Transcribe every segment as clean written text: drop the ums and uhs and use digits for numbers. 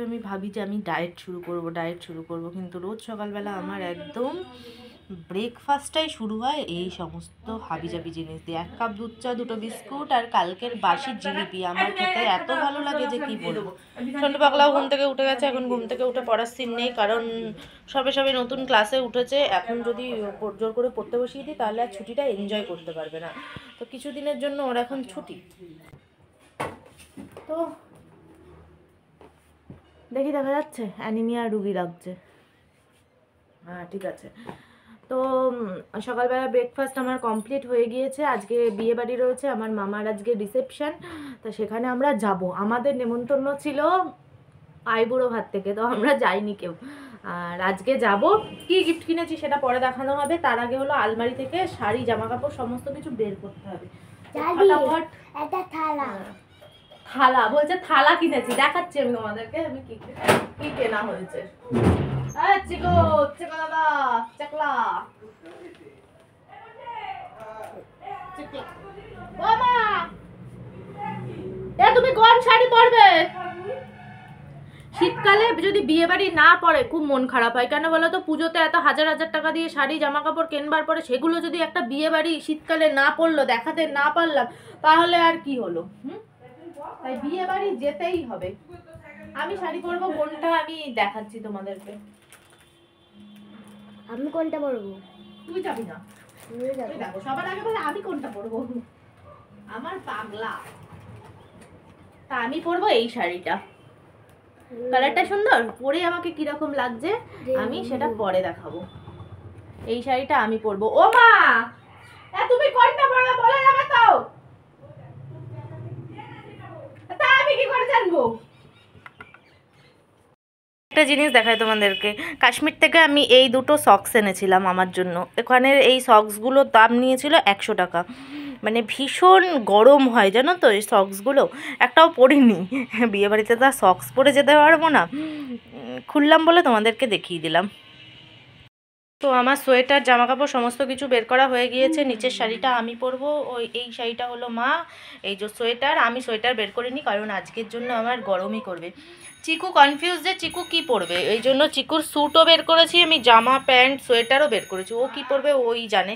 আমি ভাবি যে আমি ডায়েট শুরু করব, কিন্তু রোজ সকালবেলা আমার একদম ব্রেকফাস্টটাই শুরু হয় এই সমস্ত হাবিজাবি জিনিস দিয়ে। 1 কাপ দুধ চা, 2টো বিস্কুট আর কালকের বাসি জিলিপি আমার খেতে এত ভালো লাগে যে কি বলবো। সন্টু পাগলাও ঘুম থেকে উঠে গেছে, এখন ঘুম থেকে উঠে পড়ার সিন নেই, কারণ সবে নতুন ক্লাসে উঠেছে। এখন যদি জোর করে পড়তে বসিয়ে দিই তাহলে আর ছুটিটা এনজয় করতে পারবে না। তো কিছুদিনের জন্য ওর এখন ছুটি। তো দেখি, দেখা যাচ্ছে অ্যানিমিয়া রুগী লাগছে। হ্যাঁ ঠিক আছে। তো সকালবেলা ব্রেকফাস্ট আমার কমপ্লিট হয়ে গিয়েছে। আজকে বিয়ে বাড়ি রয়েছে, আমার মামার আজকে রিসেপশন, তো সেখানে আমরা যাব। আমাদের নেমন্তন্ন ছিল আইবুড়ো ভাত থেকে, তো আমরা যাইনি কেউ। আর আজকে যাব। কি গিফট কিনেছি সেটা পরে দেখানো হবে। তার আগে হলো আলমারি থেকে শাড়ি, জামা কাপড় সমস্ত কিছু বের করতে হবে। থালা বলছে, থালা কিনেছি, দেখাচ্ছি আমি তোমাদেরকে আমি কি কি কেনা হয়েছে। তুমি কোন শাড়ি পরবে? শীতকালে যদি বিয়ে বাড়ি না পড়ে খুব মন খারাপ হয়। কেন বলো তো? পুজোতে এত হাজার হাজার টাকা দিয়ে শাড়ি জামা কাপড় কেনবার পরে সেগুলো যদি একটা বিয়ে বাড়ি শীতকালে না পড়লো, দেখাতে না পারলাম, তাহলে আর কি হলো? তাই বিয়ে বাড়ি যেতেই হবে। আমি শাড়ি পরবো কোনটা আমি দেখাচ্ছি তোমাদেরকে। আমি কোনটা পরবো? তুই যাবি না? দেখো সবার আগে বলে আমি কোনটা পরবো। আমার পাগলা। তা আমি পরবো এই শাড়িটা। কালারটা সুন্দর, পরে আমাকে কিরকম লাগছে আমি সেটা পরে দেখাবো। এই শাড়িটা আমি পরবো। ও মা, তুমি কোনটা পরবে বলে যাবে তো? তা আমি কি করে জানবো? একটা জিনিস দেখাই তোমাদেরকে। কাশ্মীর থেকে আমি এই 2টো সক্স এনেছিলাম আমার জন্য। এখানের এই সক্সগুলোর দাম নিয়েছিল 100 টাকা। মানে ভীষণ গরম হয় জানো তো এই সক্সগুলো। একটাও পরিনি, বিয়েবাড়িতে তো আর সক্স পরে যেতে পারবো না। খুললাম বলে তোমাদেরকে দেখিয়ে দিলাম। তো আমার সোয়েটার, জামা কাপড় সমস্ত কিছু বের করা হয়ে গিয়েছে। নিচের শাড়িটা আমি পরবো, এই শাড়িটা হলো মা। এই যে সোয়েটার, আমি সোয়েটার বের করিনি কারণ আজকের জন্য আমার গরমই করবে। চিকু কনফিউজ যে চিকু কি পরবে, এই জন্য চিকুর স্যুটও বের করেছি আমি, জামা প্যান্ট সোয়েটারও বের করেছি। ও কি পরবে ওই জানে।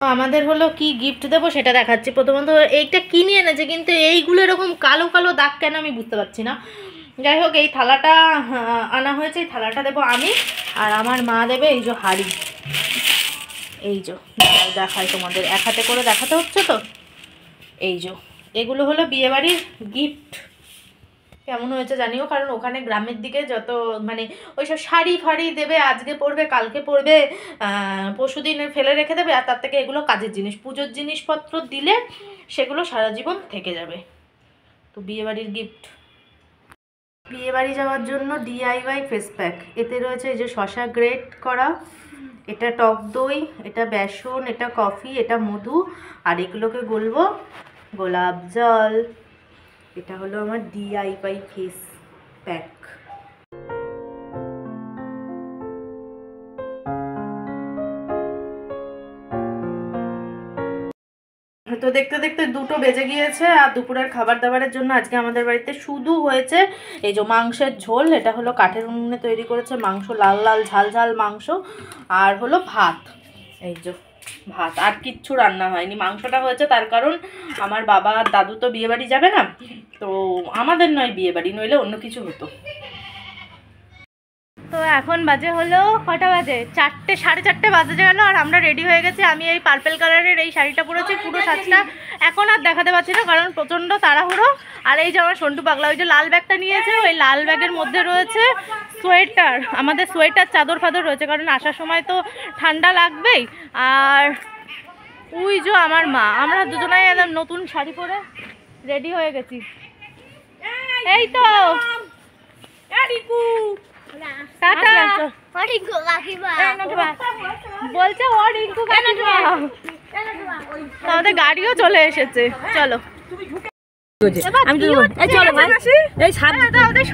আমাদের হলো কি গিফট দেবো সেটা দেখাচ্ছি। প্রথমত এইটা কিনে এনেছে, কিন্তু এইগুলো এরকম কালো কালো দাগ কেন আমি বুঝতে পারছি না। যাই হোক, এই থালাটা আনা হয়েছে, এই থালাটা দেবো আমি, আর আমার মা দেবে এই যে হাঁড়ি। এই যে দেখাই তোমাদের, এক হাতে করে দেখাতে হচ্ছে তো। এই যে এগুলো হলো বিয়েবাড়ির গিফট। কেমন হয়েছে জানিও, কারণ ওখানে গ্রামের দিকে যত মানে ওইসব শাড়ি ফাড়ি দেবে, আজকে পরবে কালকে পরবে, পরশুদিন ফেলে রেখে দেবে, আর তার থেকে এগুলো কাজের জিনিস, পুজোর জিনিসপত্র দিলে সেগুলো সারা জীবন থেকে যাবে। তো বিয়েবাড়ির গিফট। বিয়েবাড়ি যাওয়ার জন্য DIY ফেস প্যাক। এতে রয়েছে এই যে শসা গ্রেট করা, এটা টক দই, এটা বেসন, এটা কফি, এটা মধু, আর এগুলোকে গলবো গোলাপ জল। এটা হলো আমার DIY ফেস প্যাক। তো দেখতে দেখতে 2টো বেজে গিয়েছে, আর দুপুরের খাবার দাবারের জন্য আজকে আমাদের বাড়িতে শুধু হয়েছে এই যে মাংসের ঝোল। এটা হলো কাঠের উনুনে তৈরি করেছে মাংস, লাল লাল ঝাল ঝাল মাংস, আর হলো ভাত। এই যে ভাত, আর কিচ্ছু রান্না হয়নি। মাংসটা হয়েছে তার কারণ আমার বাবা আর দাদু তো বিয়েবাড়ি যাবে না, তো আমাদের নয় বিয়েবাড়ি, নইলে অন্য কিছু হতো। তো এখন বাজে হলো কটা বাজে? 4টে, 4:30 বাজে গেল, আর আমরা রেডি হয়ে গেছি। আমি এই পার্পেল কালারের এই শাড়িটা পরেছি। পুরো সাজটা এখন আর দেখাতে পারছি না কারণ প্রচণ্ড তাড়াহুড়ো। আর এই যে আমার সন্টু পাগলা ওই যে লাল ব্যাগটা নিয়েছে, ওই লাল ব্যাগের মধ্যে রয়েছে সোয়েটার। আমাদের সোয়েটার চাদর ফাদর রয়েছে, কারণ আসার সময় তো ঠান্ডা লাগবেই। আর ওই যে আমার মা, আমরা দুজনাই একদম নতুন শাড়ি পরে রেডি হয়ে গেছি। এই তো বলছে ও রিঙ্কু কাকিমা, আমাদের গাড়িও চলে এসেছে। চলো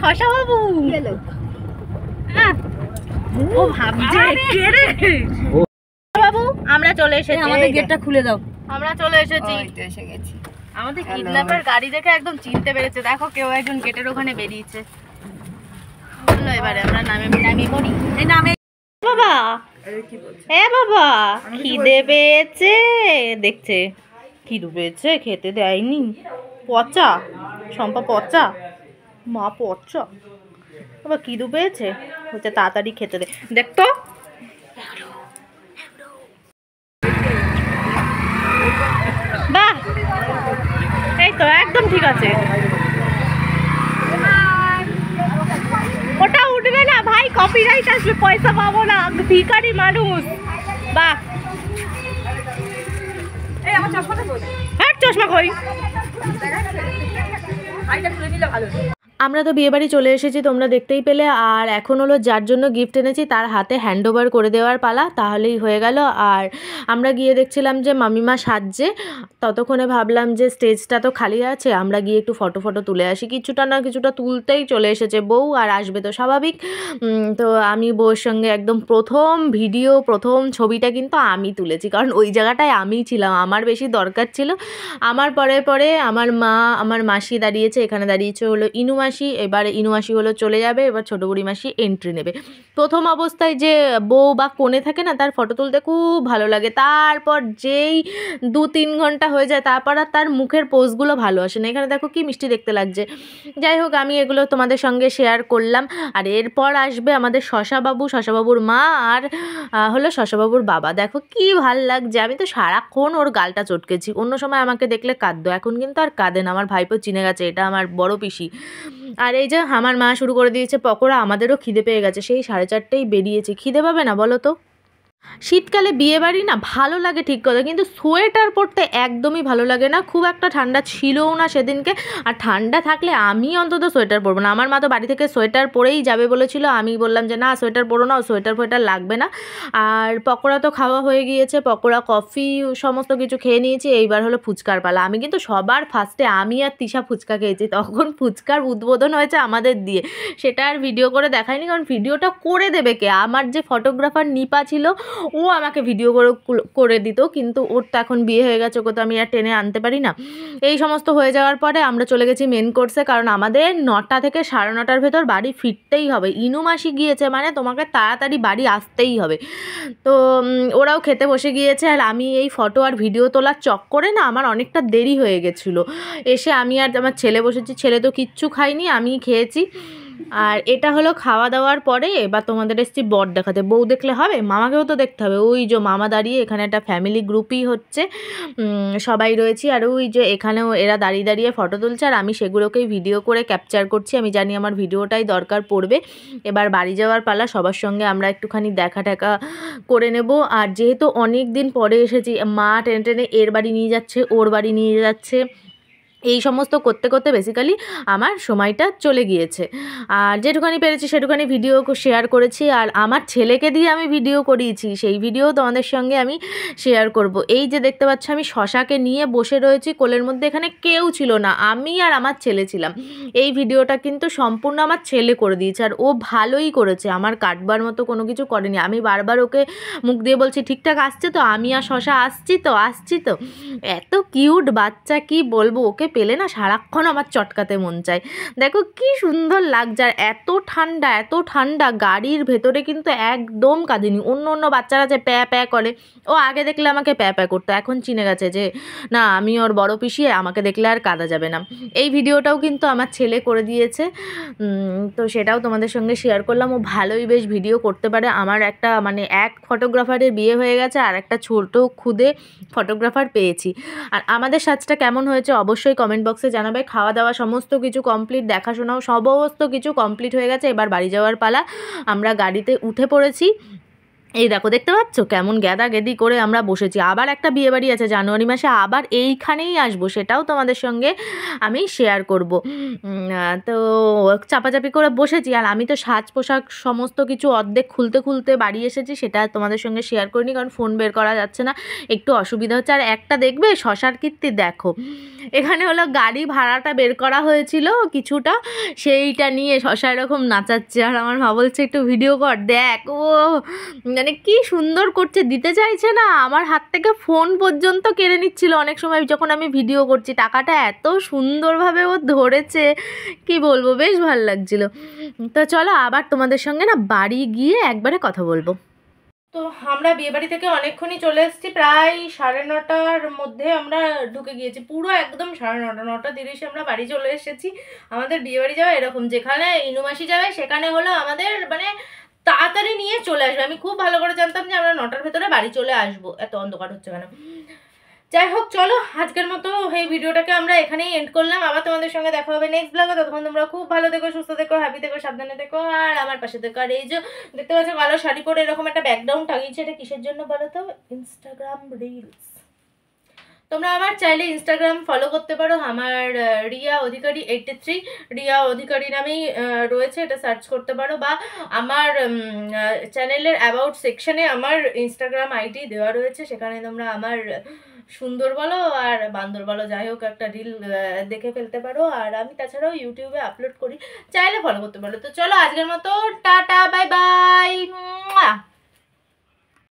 শশা বাবু, ও ভাবছে বাবু আমরা চলে এসেছি, আমাদের গেটটা খুলে দাও। আমরা চলে এসেছি, আমাদের কিডন্যাপার গাড়ি দেখে একদম চিনতে পেরেছে। দেখো কেউ একজন গেটের ওখানে বেরিয়েছে। বললো এবারে আমরা নামি পড়ি। এই নামে বাবা, হ্যাঁ বাবা, খিদে পেয়েছে। দেখছে খিদে পেয়েছে, খেতে দেয়নি। পচা শম্পা, পচা মা, পচা বাবা, খিদে পেয়েছে হচ্ছে, তাড়াতাড়ি খেতে দে। দেখতো বাহ, এই তো একদম ঠিক আছে। ওটা উঠবে না ভাই, কপিরাইট আসবে, পয়সা পাবো না, ভিখারি মানুষ। বাহ, হ্যাঁ চশমা কই। আমরা তো বিয়েবাড়ি চলে এসেছি, তোমরা দেখতেই পেলে। আর এখন হলো যার জন্য গিফট এনেছি তার হাতে হ্যান্ড ওভার করে দেওয়ার পালা, তাহলেই হয়ে গেল। আর আমরা গিয়ে দেখছিলাম যে মামিমা সাজছে, ততক্ষণে ভাবলাম যে স্টেজটা তো খালি আছে, আমরা গিয়ে একটু ফটো তুলে আসি। কিছুটা না কিছুটা তুলতেই চলে এসেছে বউ, আর আসবে তো স্বাভাবিক। তো আমি বউয়ের সঙ্গে একদম প্রথম ছবিটা কিন্তু আমি তুলেছি, কারণ ওই জায়গাটায় আমিই ছিলাম, আমার বেশি দরকার ছিল। আমার পরে আমার মা, আমার মাসি দাঁড়িয়েছে, এখানে দাঁড়িয়েছে হলো ইনু মাসি। এবারে ইনু মাসি হলো চলে যাবে, এবার ছোটো বুড়ি মাসি এন্ট্রি নেবে। প্রথম অবস্থায় যে বউ বা কোণে থাকে না, তার ফটো তুলতে খুব ভালো লাগে। তারপর যেই 2-3 ঘন্টা হয়ে যায়, তারপর আর তার মুখের পোজগুলো ভালো আসে না। এখানে দেখো কি মিষ্টি দেখতে লাগছে। যাই হোক, আমি এগুলো তোমাদের সঙ্গে শেয়ার করলাম। আর এরপর আসবে আমাদের শশাবাবুর মা, আর হলো শশাবাবুর বাবা। দেখো কি ভাল লাগছে, আমি তো সারাক্ষণ ওর গালটা চটকেছি। অন্য সময় আমাকে দেখলে কাঁদতো, এখন কিন্তু আর কাঁদে না। আমার ভাইপো চিনে গেছে এটা আমার বড় পিসি। আর এই যে আমার মা শুরু করে দিয়েছে পকোড়া। আমাদেরও খিদে পেয়ে গেছে, সেই 4:30টায় বেরিয়েছি। খিদে পাবে না বলো তো? শীতকালে বিয়েবাড়ি না ভালো লাগে ঠিক কথা, কিন্তু সোয়েটার পরতে একদমই ভালো লাগে না। খুব একটা ঠান্ডা ছিলও না সেদিনকে, আর ঠান্ডা থাকলে আমি অন্তত সোয়েটার পরবো না। আমার মা তো বাড়ি থেকে সোয়েটার পরেই যাবে বলেছিল, আমি বললাম যে না সোয়েটার পরো না, সোয়েটার লাগবে না। আর পকোড়া তো খাওয়া হয়ে গিয়েছে, পকোড়া কফি সমস্ত কিছু খেয়ে নিয়েছি। এইবার হলো ফুচকার পালা। আমি কিন্তু সবার ফার্স্টে আমি আর তিশা ফুচকা খেয়েছি, তখন ফুচকার উদ্বোধন হয়েছে আমাদের দিয়ে। সেটা আর ভিডিও করে দেখায়নি, কারণ ভিডিওটা করে দেবে কে? আমার যে ফটোগ্রাফার নিপা ছিল, ও আমাকে ভিডিও করে দিত, কিন্তু ওর তো এখন বিয়ে হয়ে গেছে, ওকে তো আমি আর টেনে আনতে পারি না। এই সমস্ত হয়ে যাওয়ার পরে আমরা চলে গেছি মেন কোর্সে, কারণ আমাদের 9টা থেকে 9:30টার ভেতর বাড়ি ফিরতেই হবে। ইনু মাসি গিয়েছে মানে তোমাকে তাড়াতাড়ি বাড়ি আসতেই হবে। তো ওরাও খেতে বসে গিয়েছে, আর আমি এই ফটো আর ভিডিও তোলার চক্করে না আমার অনেকটা দেরি হয়ে গেছিলো। এসে আমি আর আমার ছেলে বসেছি, ছেলে তো কিচ্ছু খাইনি, আমি খেয়েছি। আর এটা হলো খাওয়া দাওয়ার পরে এবার তোমাদের এসছি বর দেখাতে। বউ দেখলে হবে, মামাকেও তো দেখতে হবে। ওই যে মামা দাঁড়িয়ে, এখানে একটা ফ্যামিলি গ্রুপই হচ্ছে, সবাই রয়েছি। আর ওই যে এখানেও এরা দাঁড়িয়ে ফটো তুলছে, আর আমি সেগুলোকেই ভিডিও করে ক্যাপচার করছি। আমি জানি আমার ভিডিওটাই দরকার পড়বে। এবার বাড়ি যাওয়ার পালা, সবার সঙ্গে আমরা একটুখানি দেখা করে নেব। আর যেহেতু অনেক দিন পরে এসেছি, মা টেনে এর বাড়ি নিয়ে যাচ্ছে, ওর বাড়ি নিয়ে যাচ্ছে, এই সমস্ত করতে করতে বেসিক্যালি আমার সময়টা চলে গিয়েছে। আর যেটুখানি পেরেছি সেটুখানি ভিডিও শেয়ার করেছি। আর আমার ছেলেকে দিয়ে আমি ভিডিও করিয়েছি, সেই ভিডিও তোমাদের সঙ্গে আমি শেয়ার করব। এই যে দেখতে পাচ্ছ আমি শশাকে নিয়ে বসে রয়েছি কোলের মধ্যে, এখানে কেউ ছিল না, আমি আর আমার ছেলে ছিলাম। এই ভিডিওটা কিন্তু সম্পূর্ণ আমার ছেলে করে দিয়েছে, আর ও ভালোই করেছে, আমার কাটবার মতো কোনো কিছু করেনি। আমি বারবার ওকে মুখ দিয়ে বলছি ঠিকঠাক আসছে তো, আমি আর শশা আসছি তো। এত কিউট বাচ্চা, কি বলবো, ওকে পেলে না সারাক্ষণ আমার চটকাতে মন চায়। দেখো কি সুন্দর লাগছে। আর এত ঠান্ডা, গাড়ির ভেতরে কিন্তু একদম কাঁদিনি। অন্য বাচ্চারা যে প্যা করে, ও আগে দেখলে আমাকে প্যা করতো, এখন চিনে গেছে যে না আমি ওর বড় পিসি, আমাকে দেখলে আর কাঁদা যাবে না। এই ভিডিওটাও কিন্তু আমার ছেলে করে দিয়েছে, তো সেটাও তোমাদের সঙ্গে শেয়ার করলাম। ও ভালোই বেশ ভিডিও করতে পারে। আমার একটা এক ফটোগ্রাফারের বিয়ে হয়ে গেছে, আর একটা ছোট খুদে ফটোগ্রাফার পেয়েছি। আর আমাদের সাজটা কেমন হয়েছে অবশ্যই কমেন্ট বক্সে জানাবে। খাওয়া দাওয়া সমস্ত কিছু কমপ্লিট, দেখাশোনাও সমস্ত কিছু কমপ্লিট হয়ে গেছে। এবার বাড়ি যাওয়ার পালা। আমরা গাড়িতে উঠে পড়েছি। এই দেখো, দেখতে পাচ্ছ কেমন গেদি করে আমরা বসেছি। আবার একটা বিয়েবাড়ি আছে জানুয়ারি মাসে, আবার এইখানেই আসবো, সেটাও তোমাদের সঙ্গে আমি শেয়ার করব। তো চাপাচাপি করে বসেছি। আর আমি তো সাজ পোশাক সমস্ত কিছু অর্ধেক খুলতে বাড়ি এসেছি, সেটা তোমাদের সঙ্গে শেয়ার করিনি, কারণ ফোন বের করা যাচ্ছে না, একটু অসুবিধা হচ্ছে। আর একটা দেখবে শশার কীর্তি, দেখো এখানে হলো গাড়ি ভাড়াটা বের করা হয়েছিল কিছুটা, সেইটা নিয়ে শশা এরকম নাচাচ্ছে। আর আমার মা বলছে একটু ভিডিও কর, দেখ ও মানে কি সুন্দর করছে, দিতে চাইছে না, আমার হাত থেকে ফোন পর্যন্ত কেড়ে নিচ্ছিল অনেক সময় যখন আমি ভিডিও করছি। টাকাটা এত সুন্দরভাবে ও ধরেছে, কি বলবো, বেশ ভালো লাগছিল। তো চলো আবার তোমাদের সঙ্গে না বাড়ি গিয়ে একবারে কথা বলবো। তো আমরা বিয়েবাড়ি থেকে অনেকক্ষণই চলে এসেছি, প্রায় 9:30টার মধ্যে আমরা ঢুকে গিয়েছি, পুরো একদম 9:30, 9:30 আমরা বাড়ি চলে এসেছি। আমাদের বিয়েবাড়ি যাওয়া এরকম, যেখানে ইনুমাসি যাবে সেখানে হলো আমাদের মানে তাড়াতাড়ি নিয়ে চলে আসবে। আমি খুব ভালো করে জানতাম যে আমরা 9টার ভেতরে বাড়ি চলে আসবো, এত অন্ধকার হচ্ছে কেন। যাই হোক, চলো আজকের মতো এই ভিডিওটাকে আমরা এখানেই এন্ড করলাম। আবার তোমাদের সঙ্গে দেখা হবে নেক্সট ব্লগে। ততক্ষণ তোমরা খুব ভালো থেকো, সুস্থ থেকো, হ্যাপি থেকো, সাবধানে থেকো, আর আমার পাশে থেকো। আর এই যে দেখতে পাচ্ছ কালো শাড়ি পরে এরকম একটা ব্যাকগ্রাউন্ড টাঙিয়েছে, এটা কিসের জন্য বলো তো? Instagram reels. তোমরা আমার চাইলে ইনস্টাগ্রাম ফলো করতে পারো, আমার রিয়া অধিকারী 83 রিয়া অধিকারী নামেই রয়েছে, এটা সার্চ করতে পারো। বা আমার চ্যানেলের অ্যাবাউট সেকশনে আমার ইনস্টাগ্রাম আইডি দেওয়া রয়েছে, সেখানে তোমরা আমার সুন্দর বলো আর বান্দর বলো যাই হোক একটা রিল দেখে ফেলতে পারো। আর আমি তাছাড়াও ইউটিউবে আপলোড করি, চাইলে ফলো করতে পারো। তো চলো আজকের মতো টাটা, বাই বাই।